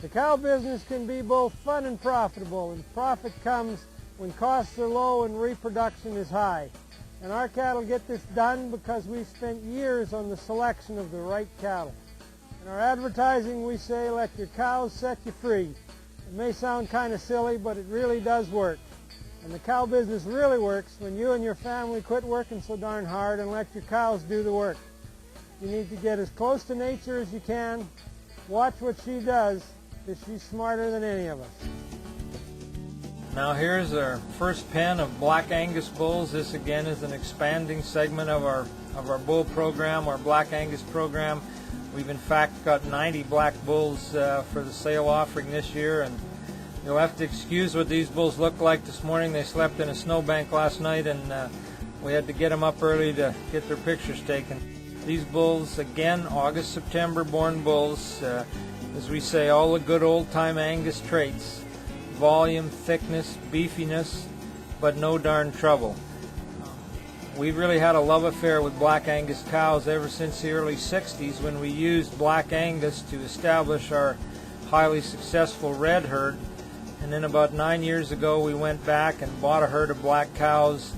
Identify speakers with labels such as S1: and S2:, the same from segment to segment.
S1: The cow business can be both fun and profitable, and profit comes when costs are low and reproduction is high. And our cattle get this done because we've spent years on the selection of the right cattle. In our advertising we say, let your cows set you free. It may sound kind of silly, but it really does work. And the cow business really works when you and your family quit working so darn hard and let your cows do the work. You need to get as close to nature as you can. Watch what she does, because she's smarter than any of us.
S2: Now here's our first pen of Black Angus bulls. This again is an expanding segment of our bull program, our Black Angus program. We've in fact got 90 black bulls for the sale offering this year, and you'll have to excuse what these bulls look like this morning. They slept in a snowbank last night, and we had to get them up early to get their pictures taken. These bulls, again, August, September born bulls, as we say, all the good old-time Angus traits. Volume, thickness, beefiness, but no darn trouble. We've really had a love affair with Black Angus cows ever since the early 60s, when we used Black Angus to establish our highly successful red herd. And then about 9 years ago we went back and bought a herd of black cows,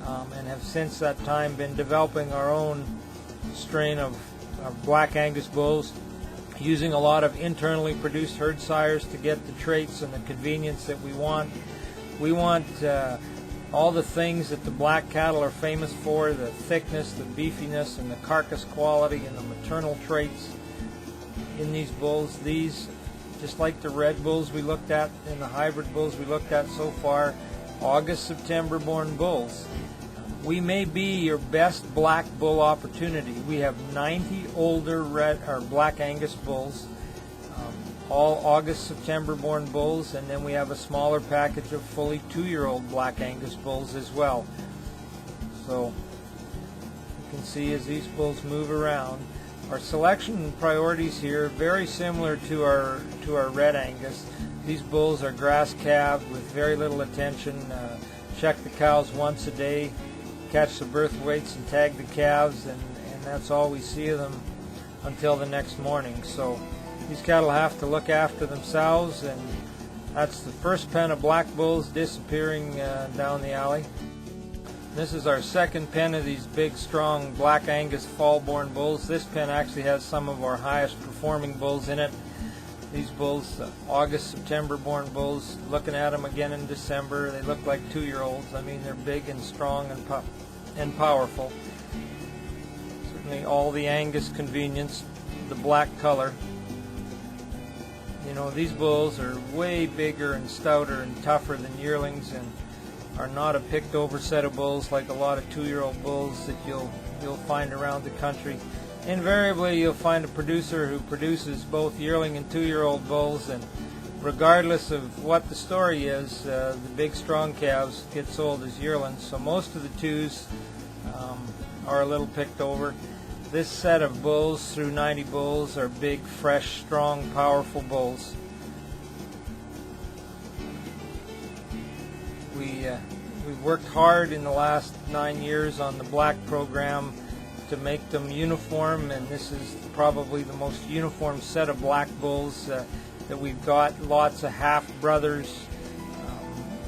S2: and have since that time been developing our own strain of Black Angus bulls, using a lot of internally produced herd sires to get the traits and the convenience that we want. We want all the things that the black cattle are famous for, the thickness, the beefiness, and the carcass quality, and the maternal traits in these bulls. These, just like the red bulls we looked at and the hybrid bulls we looked at so far, August, September born bulls. We may be your best black bull opportunity. We have 90 older red or Black Angus bulls, all August, September born bulls, and then we have a smaller package of fully 2-year-old Black Angus bulls as well. So you can see as these bulls move around, our selection priorities here are very similar to our Red Angus. These bulls are grass calved with very little attention. Check the cows once a day, catch the birth weights and tag the calves, and that's all we see of them until the next morning. So these cattle have to look after themselves, and that's the first pen of black bulls disappearing down the alley. This is our second pen of these big, strong Black Angus fall-born bulls. This pen actually has some of our highest performing bulls in it. These bulls, August, September born bulls, looking at them again in December, they look like 2-year-olds. I mean, they're big and strong and powerful. Certainly all the Angus convenience, the black color. You know, these bulls are way bigger and stouter and tougher than yearlings, and are not a picked over set of bulls like a lot of 2-year-old bulls that you'll find around the country. Invariably you'll find a producer who produces both yearling and 2-year-old bulls, and regardless of what the story is, the big strong calves get sold as yearlings. So most of the 2s are a little picked over. This set of bulls through 90 bulls are big, fresh, strong, powerful bulls. We've worked hard in the last 9 years on the black program to make them uniform, and this is probably the most uniform set of black bulls that we've got. Lots of half brothers,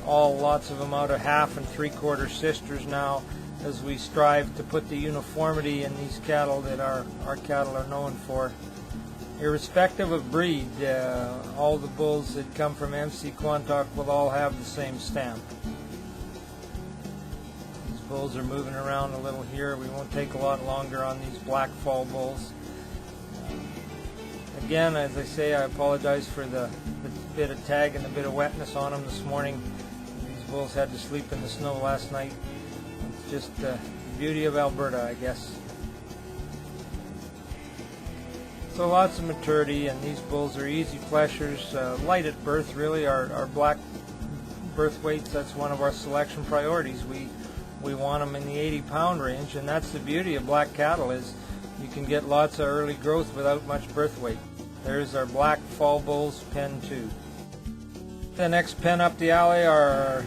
S2: lots of them out of half and 3/4 sisters now, as we strive to put the uniformity in these cattle that our cattle are known for. Irrespective of breed, all the bulls that come from MC Quantock will all have the same stamp. These bulls are moving around a little here. We won't take a lot longer on these black fall bulls. Again, as I say, I apologize for the bit of tag and the bit of wetness on them this morning. These bulls had to sleep in the snow last night. It's just the beauty of Alberta, I guess. So lots of maturity, and these bulls are easy fleshers, light at birth really. Our black birth weights, that's one of our selection priorities. We want them in the 80-pound range, and that's the beauty of black cattle, is you can get lots of early growth without much birth weight. There's our black fall bulls, pen 2. The next pen up the alley are